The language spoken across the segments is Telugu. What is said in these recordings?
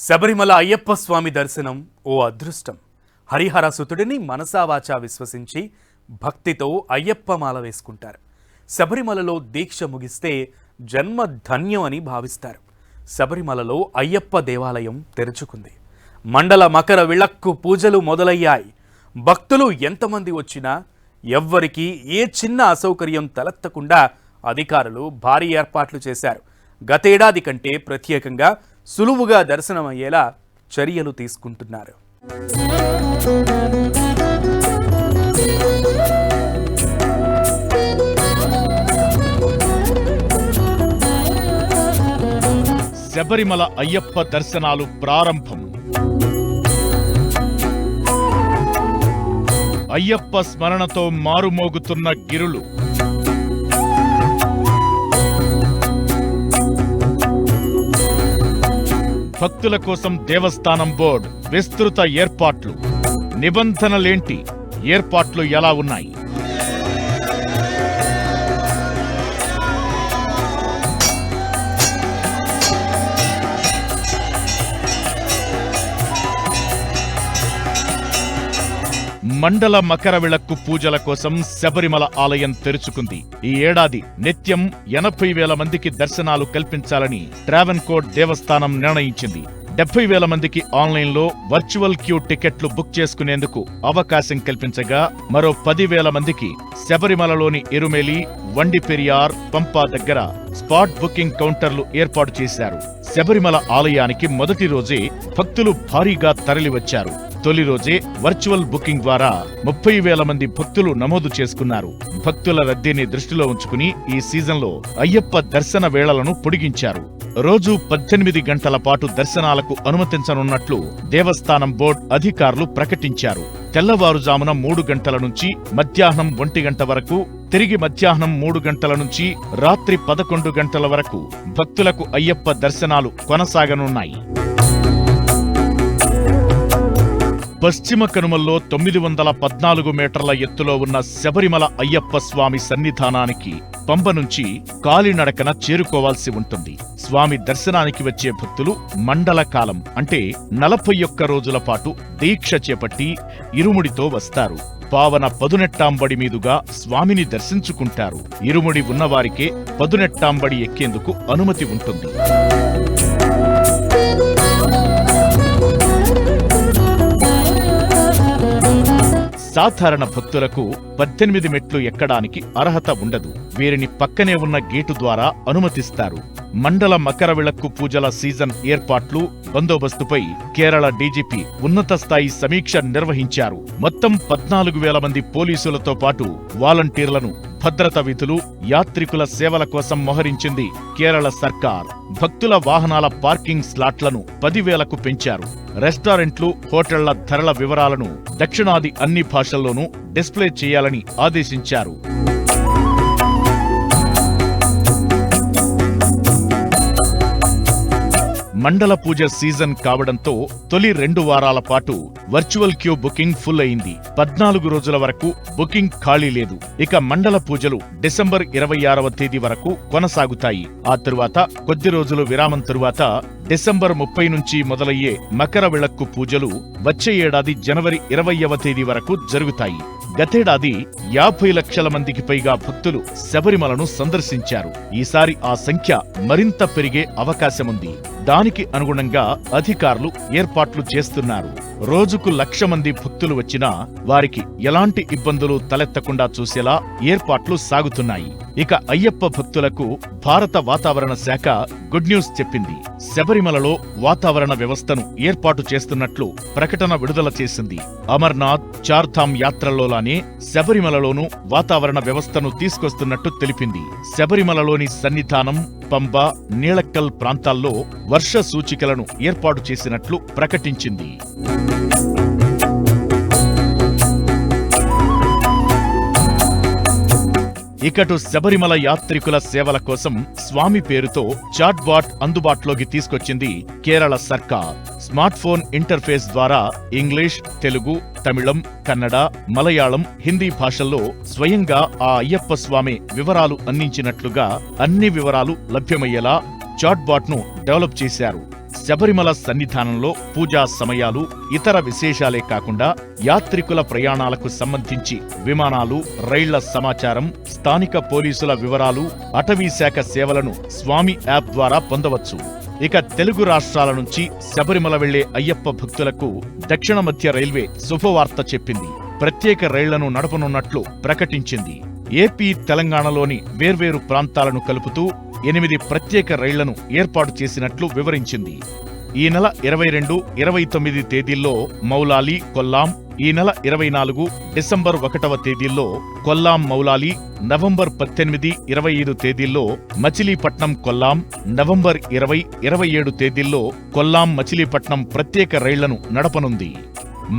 శబరిమల అయ్యప్ప స్వామి దర్శనం ఓ అదృష్టం. హరిహరసుతుడిని మనసావాచా విశ్వసించి భక్తితో అయ్యప్ప మాల వేసుకుంటారు. శబరిమలలో దీక్ష ముగిస్తే జన్మ ధన్యం అని భావిస్తారు. శబరిమలలో అయ్యప్ప దేవాలయం తెరుచుకుంది. మండల మకర విళక్కు పూజలు మొదలయ్యాయి. భక్తులు ఎంతమంది వచ్చినా ఎవ్వరికీ ఏ చిన్న అసౌకర్యం తలెత్తకుండా అధికారులు భారీ ఏర్పాట్లు చేశారు. గతేడాది కంటే ప్రత్యేకంగా సులువుగా దర్శనమయ్యేలా చర్యలు తీసుకుంటున్నారు. శబరిమల అయ్యప్ప దర్శనాలు ప్రారంభం. అయ్యప్ప స్మరణతో మారుమోగుతున్న గిరులు. భక్తుల కోసం దేవస్థానం బోర్డు విస్తృత ఏర్పాట్లు. నిబంధనలేంటి? ఏర్పాట్లు ఎలా ఉన్నాయి? మండల మకర విళక్కు పూజల కోసం శబరిమల ఆలయం తెరుచుకుంది. ఈ ఏడాది నిత్యం 80,000 మందికి దర్శనాలు కల్పించాలని ట్రావెన్కోర్ దేవస్థానం నిర్ణయించింది. 70,000 మందికి ఆన్లైన్లో వర్చువల్ క్యూ టికెట్లు బుక్ చేసుకునేందుకు అవకాశం కల్పించగా, మరో 10,000 మందికి శబరిమలలోని ఎరుమెలి, వండిపెరియార్, పంపా దగ్గర స్పాట్ బుకింగ్ కౌంటర్లు ఏర్పాటు చేశారు. శబరిమల ఆలయానికి మొదటి రోజే భక్తులు భారీగా తరలివచ్చారు. తొలి రోజే వర్చువల్ బుకింగ్ ద్వారా 30,000 మంది భక్తులు నమోదు చేసుకున్నారు. భక్తుల రద్దీని దృష్టిలో ఉంచుకుని ఈ సీజన్లో అయ్యప్ప దర్శన వేళలను పొడిగించారు. రోజు 18 గంటల పాటు దర్శనాలకు అనుమతించనున్నట్లు దేవస్థానం బోర్డు అధికారులు ప్రకటించారు. తెల్లవారుజామున 3 గంటల నుంచి మధ్యాహ్నం 1 గంట వరకు, తిరిగి మధ్యాహ్నం 3 గంటల నుంచి రాత్రి 11 గంటల వరకు భక్తులకు అయ్యప్ప దర్శనాలు కొనసాగనున్నాయి. పశ్చిమ కనుమల్లో 914 మీటర్ల ఎత్తులో ఉన్న శబరిమల అయ్యప్ప స్వామి సన్నిధానానికి పంబ నుంచి కాలినడకన చేరుకోవాల్సి ఉంటుంది. స్వామి దర్శనానికి వచ్చే భక్తులు మండల కాలం అంటే 41 రోజుల పాటు దీక్ష చేపట్టి ఇరుముడితో వస్తారు. పావన పదునెట్టాంబడి మీదుగా స్వామిని దర్శించుకుంటారు. ఇరుముడి ఉన్నవారికే పదునెట్టాంబడి ఎక్కేందుకు అనుమతి ఉంటుంది. సాధారణ భక్తులకు 18 మెట్లు ఎక్కడానికి అర్హత ఉండదు. వీరిని పక్కనే ఉన్న గేటు ద్వారా అనుమతిస్తారు. మండల మకర విళక్కు పూజల సీజన్ ఏర్పాట్లు, బందోబస్తుపై కేరళ డీజీపీ ఉన్నత స్థాయి సమీక్ష నిర్వహించారు. మొత్తం 14,000 మంది పోలీసులతో పాటు వాలంటీర్లను భద్రత విధులు, యాత్రికుల సేవల కోసం మోహరించింది కేరళ సర్కార్. భక్తుల వాహనాల పార్కింగ్ స్లాట్లను 10,000కు పెంచారు. రెస్టారెంట్లు, హోటళ్ల ధరల వివరాలను దక్షిణాది అన్ని భాషల్లోనూ డిస్ప్లే చేయాలని ఆదేశించారు. మండల పూజ సీజన్ కావడంతో తొలి 2 వారాల పాటు వర్చువల్ క్యూ బుకింగ్ ఫుల్ అయింది. 14 రోజుల వరకు బుకింగ్ ఖాళీ లేదు. ఇక మండల పూజలు డిసెంబర్ 26వ తేదీ వరకు కొనసాగుతాయి. ఆ తరువాత కొద్ది రోజులు విరామం తరువాత డిసెంబర్ 30 నుంచి మొదలయ్యే మకర విళక్కు పూజలు వచ్చే ఏడాది జనవరి 20వ తేదీ వరకు జరుగుతాయి. గతేడాది 50 లక్షల మందికి పైగా భక్తులు శబరిమలను సందర్శించారు. ఈసారి ఆ సంఖ్య మరింత పెరిగే అవకాశముంది. దానికి అనుగుణంగా అధికారులు ఏర్పాట్లు చేస్తున్నారు. రోజుకు 1,00,000 మంది భక్తులు వచ్చినా వారికి ఎలాంటి ఇబ్బందులు తలెత్తకుండా చూసేలా ఏర్పాట్లు సాగుతున్నాయి. ఇక అయ్యప్ప భక్తులకు భారత వాతావరణ శాఖ గుడ్ న్యూస్ చెప్పింది. శబరిమలలో వాతావరణ వ్యవస్థను ఏర్పాటు చేస్తున్నట్లు ప్రకటన విడుదల చేసింది. అమర్నాథ్, చార్ధామ్ యాత్రల్లోలానే శబరిమలలోనూ వాతావరణ వ్యవస్థను తీసుకొస్తున్నట్టు తెలిపింది. శబరిమలలోని సన్నిధానం, పంబ, నీలక్కల్ ప్రాంతాల్లో వర్ష సూచికలను ఏర్పాటు చేసినట్లు ప్రకటించింది. ఇకటు శబరిమల యాత్రికుల సేవల కోసం స్వామి పేరుతో చాట్బాట్ అందుబాటులోకి తీసుకొచ్చింది కేరళ సర్కార్. స్మార్ట్ ఫోన్ ఇంటర్ఫేస్ ద్వారా ఇంగ్లీష్, తెలుగు, తమిళం, కన్నడ, మలయాళం, హిందీ భాషల్లో స్వయంగా ఆ అయ్యప్ప స్వామి వివరాలు అందించినట్లుగా అన్ని వివరాలు లభ్యమయ్యేలా చాట్బాట్ను డెవలప్ చేశారు. శబరిమల సన్నిధానంలో పూజా సమయాలు, ఇతర విశేషాలే కాకుండా యాత్రికుల ప్రయాణాలకు సంబంధించి విమానాలు, రైళ్ల సమాచారం, స్థానిక పోలీసుల వివరాలు, అటవీశాఖ సేవలను స్వామి యాప్ ద్వారా పొందవచ్చు. ఇక తెలుగు రాష్ట్రాల నుంచి శబరిమల వెళ్లే అయ్యప్ప భక్తులకు దక్షిణ మధ్య రైల్వే శుభవార్త చెప్పింది. ప్రత్యేక రైళ్లను నడపనున్నట్లు ప్రకటించింది. ఏపీ, తెలంగాణలోని వేర్వేరు ప్రాంతాలను కలుపుతూ 8 ప్రత్యేక రైళ్లను ఏర్పాటు చేసినట్లు వివరించింది. ఈ నెల 22, 29 తేదీల్లో మౌలాలి, కొల్లాం, ఈ నెల 24 డిసెంబర్ 1వ తేదీల్లో కొల్లాం మౌలాలి, నవంబర్ 18, 25 తేదీల్లో మచిలీపట్నం కొల్లాం, నవంబర్ 20, 27 తేదీల్లో కొల్లాం మచిలీపట్నం ప్రత్యేక రైళ్లను నడపనుంది.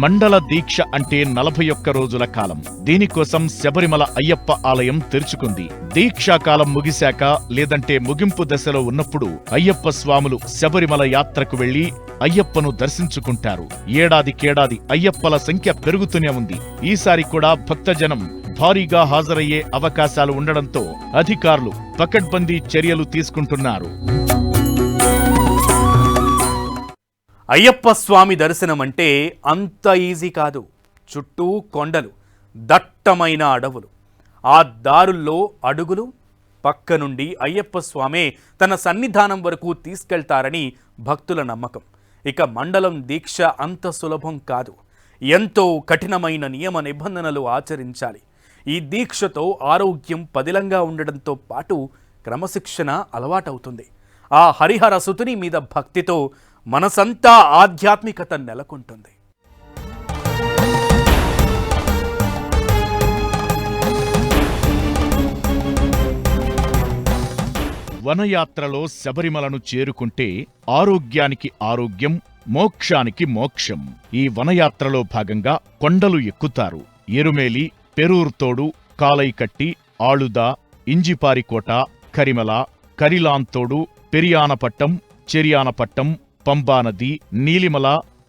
మండల దీక్ష అంటే 41 రోజుల కాలం. దీనికోసం శబరిమల అయ్యప్ప ఆలయం తెరుచుకుంది. దీక్షాకాలం ముగిశాక లేదంటే ముగింపు దశలో ఉన్నప్పుడు అయ్యప్ప స్వాములు శబరిమల యాత్రకు వెళ్లి అయ్యప్పను దర్శించుకుంటారు. ఏడాదికేడాది అయ్యప్పల సంఖ్య పెరుగుతూనే ఉంది. ఈసారి కూడా భక్తజనం భారీగా హాజరయ్యే అవకాశాలు ఉండడంతో అధికారులు పకడ్బందీ చర్యలు తీసుకుంటున్నారు. అయ్యప్ప స్వామి దర్శనం అంటే అంత ఈజీ కాదు. చుట్టూ కొండలు, దట్టమైన అడవులు, ఆ దారుల్లో అడుగులు, పక్క నుండి అయ్యప్ప స్వామే తన సన్నిధానం వరకు తీసుకెళ్తారని భక్తుల నమ్మకం. ఇక మండలం దీక్ష అంత సులభం కాదు. ఎంతో కఠినమైన నియమ నిబంధనలు ఆచరించాలి. ఈ దీక్షతో ఆరోగ్యం పదిలంగా ఉండడంతో పాటు క్రమశిక్షణ అలవాటవుతుంది. ఆ హరిహర సుతుని మీద భక్తితో మనసంతా ఆధ్యాత్మికత నెలకొంటుంది. వనయాత్రలో శబరిమలను చేరుకుంటే ఆరోగ్యానికి ఆరోగ్యం, మోక్షానికి మోక్షం. ఈ వనయాత్రలో భాగంగా కొండలు ఎక్కుతారు. ఎరుమేలి, పెరూర్తోడు, కాలైకట్టి, ఆళుద, ఇంజిపారికోట, కరిమల, కరిలాంతోడు, పెరియానపట్టం, చెరియానపట్టం, పంబానది, నీలిమల,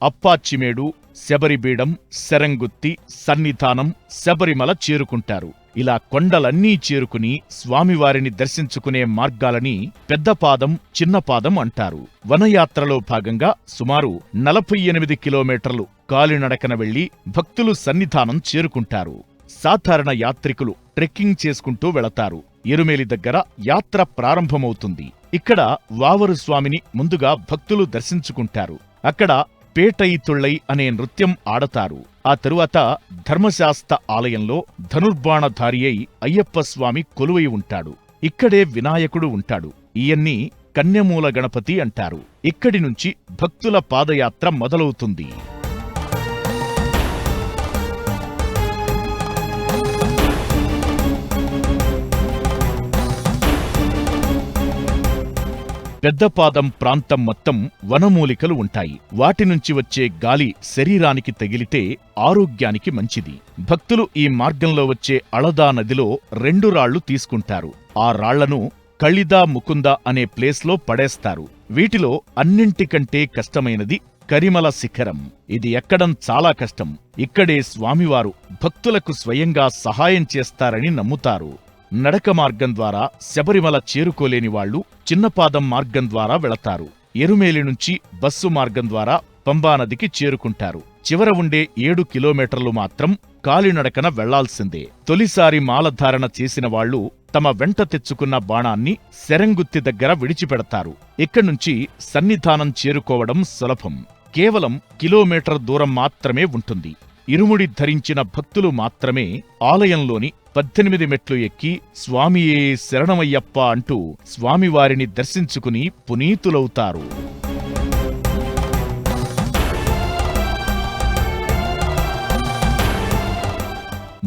అప్పాచిమేడు, శబరిబీడం, శరంగుత్తి, సన్నిధానం, శబరిమల చేరుకుంటారు. ఇలా కొండలన్నీ చేరుకుని స్వామివారిని దర్శించుకునే మార్గాలని పెద్దపాదం, చిన్నపాదం అంటారు. వనయాత్రలో భాగంగా సుమారు 48 కిలోమీటర్లు కాలినడకన వెళ్లి భక్తులు సన్నిధానం చేరుకుంటారు. సాధారణ యాత్రికులు ట్రెక్కింగ్ చేసుకుంటూ వెళతారు. ఎరుమేలి దగ్గర యాత్ర ప్రారంభమవుతుంది. ఇక్కడ వావరు స్వామిని ముందుగా భక్తులు దర్శించుకుంటారు. అక్కడ పేటైతుళ్ళై అనే నృత్యం ఆడతారు. ఆ తరువాత ధర్మశాస్త ఆలయంలో ధనుర్బాణధారి అయి అయ్యప్ప స్వామి కొలువై ఉంటాడు. ఇక్కడే వినాయకుడు ఉంటాడు. ఈయన్ని కన్యమూల గణపతి అంటారు. ఇక్కడి నుంచి భక్తుల పాదయాత్ర మొదలవుతుంది. పెద్దపాదం ప్రాంతం మొత్తం వనమూలికలు ఉంటాయి. వాటి నుంచి వచ్చే గాలి శరీరానికి తగిలితే ఆరోగ్యానికి మంచిది. భక్తులు ఈ మార్గంలో వచ్చే అళదా నదిలో 2 రాళ్లు తీసుకుంటారు. ఆ రాళ్లను కళిదా ముకుంద అనే ప్లేస్లో పడేస్తారు. వీటిలో అన్నింటికంటే కష్టమైనది కరిమల శిఖరం. ఇది ఎక్కడం చాలా కష్టం. ఇక్కడే స్వామివారు భక్తులకు స్వయంగా సహాయం చేస్తారని నమ్ముతారు. నడక మార్గం ద్వారా శబరిమల చేరుకోలేని వాళ్లు చిన్నపాదం మార్గం ద్వారా వెళతారు. ఎరుమేలి నుంచి బస్సు మార్గం ద్వారా పంబానదికి చేరుకుంటారు. చివర ఉండే 7 కిలోమీటర్లు మాత్రం కాలినడకన వెళ్లాల్సిందే. తొలిసారి మాలధారణ చేసిన వాళ్లు తమ వెంట తెచ్చుకున్న బాణాన్ని శరంగుత్తి దగ్గర విడిచిపెడతారు. ఇక్కడ్నుంచి సన్నిధానం చేరుకోవడం సులభం. కేవలం కిలోమీటర్ దూరం మాత్రమే ఉంటుంది. ఇరుముడి ధరించిన భక్తులు మాత్రమే ఆలయంలోని 18 మెట్లు ఎక్కి స్వామియే శరణమయ్యప్ప అంటూ స్వామివారిని దర్శించుకుని పునీతులవుతారు.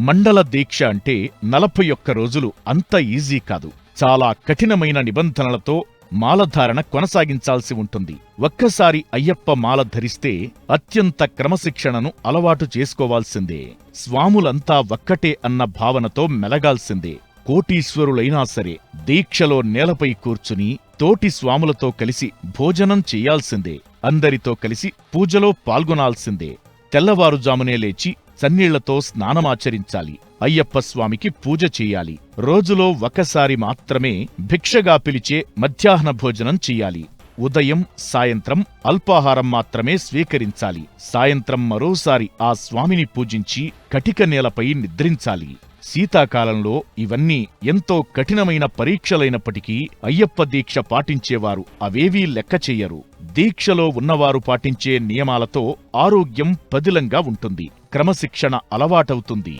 మండల దీక్ష అంటే 41 రోజులు అంత ఈజీ కాదు. చాలా కఠినమైన నిబంధనలతో మాలధారణ కొనసాగించాల్సి ఉంటుంది. ఒక్కసారి అయ్యప్ప మాల ధరిస్తే అత్యంత క్రమశిక్షణను అలవాటు చేసుకోవాల్సిందే. స్వాములంతా ఒక్కటే అన్న భావనతో మెలగాల్సిందే. కోటీశ్వరులైనా సరే దీక్షలో నేలపై కూర్చుని తోటి స్వాములతో కలిసి భోజనం చెయ్యాల్సిందే. అందరితో కలిసి పూజలో పాల్గొనాల్సిందే. తెల్లవారుజామునే లేచి చన్నీళ్లతో స్నానమాచరించాలి. అయ్యప్ప స్వామికి పూజ చెయ్యాలి. రోజులో ఒకసారి మాత్రమే భిక్షగా పిలిచే మధ్యాహ్న భోజనం చెయ్యాలి. ఉదయం సాయంత్రం అల్పాహారం మాత్రమే స్వీకరించాలి. సాయంత్రం మరోసారి ఆ స్వామిని పూజించి కటిక నేలపై నిద్రించాలి. శీతాకాలంలో ఇవన్నీ ఎంతో కఠినమైన పరీక్షలైనప్పటికీ అయ్యప్ప దీక్ష పాటించేవారు అవేవీ లెక్క చెయ్యరు. దీక్షలో ఉన్నవారు పాటించే నియమాలతో ఆరోగ్యం పదిలంగా ఉంటుంది, క్రమశిక్షణ అలవాటవుతుంది.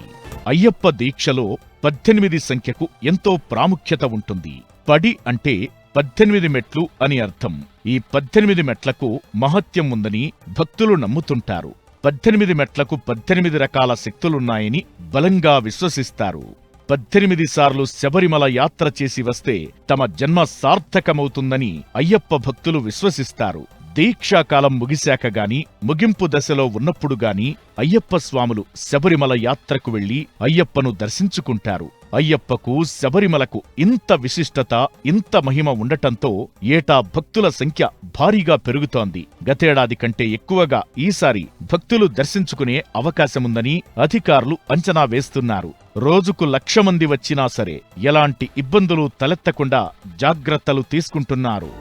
అయ్యప్ప దీక్షలో 18 సంఖ్యకు ఎంతో ప్రాముఖ్యత ఉంటుంది. పడి అంటే 18 మెట్లు అని అర్థం. ఈ 18 మెట్లకు మహత్యం ఉందని భక్తులు నమ్ముతుంటారు. 18 మెట్లకు 18 రకాల శక్తులున్నాయని బలంగా విశ్వసిస్తారు. 18 సార్లు శబరిమల యాత్ర చేసి వస్తే తమ జన్మ సార్థకమవుతుందని అయ్యప్ప భక్తులు విశ్వసిస్తారు. దీక్షాకాలం ముగిశాక గాని, ముగింపు దశలో ఉన్నప్పుడు గాని అయ్యప్ప స్వాములు శబరిమల యాత్రకు వెళ్లి అయ్యప్పను దర్శించుకుంటారు. అయ్యప్పకు శబరిమలకు ఇంత విశిష్టత, ఇంత మహిమ ఉండటంతో ఏటా భక్తుల సంఖ్య భారీగా పెరుగుతోంది. గతేడాది కంటే ఎక్కువగా ఈసారి భక్తులు దర్శించుకునే అవకాశముందని అధికారులు అంచనా వేస్తున్నారు. రోజుకు 1,00,000 మంది వచ్చినా సరే ఎలాంటి ఇబ్బందులు తలెత్తకుండా జాగ్రత్తలు తీసుకుంటున్నారు.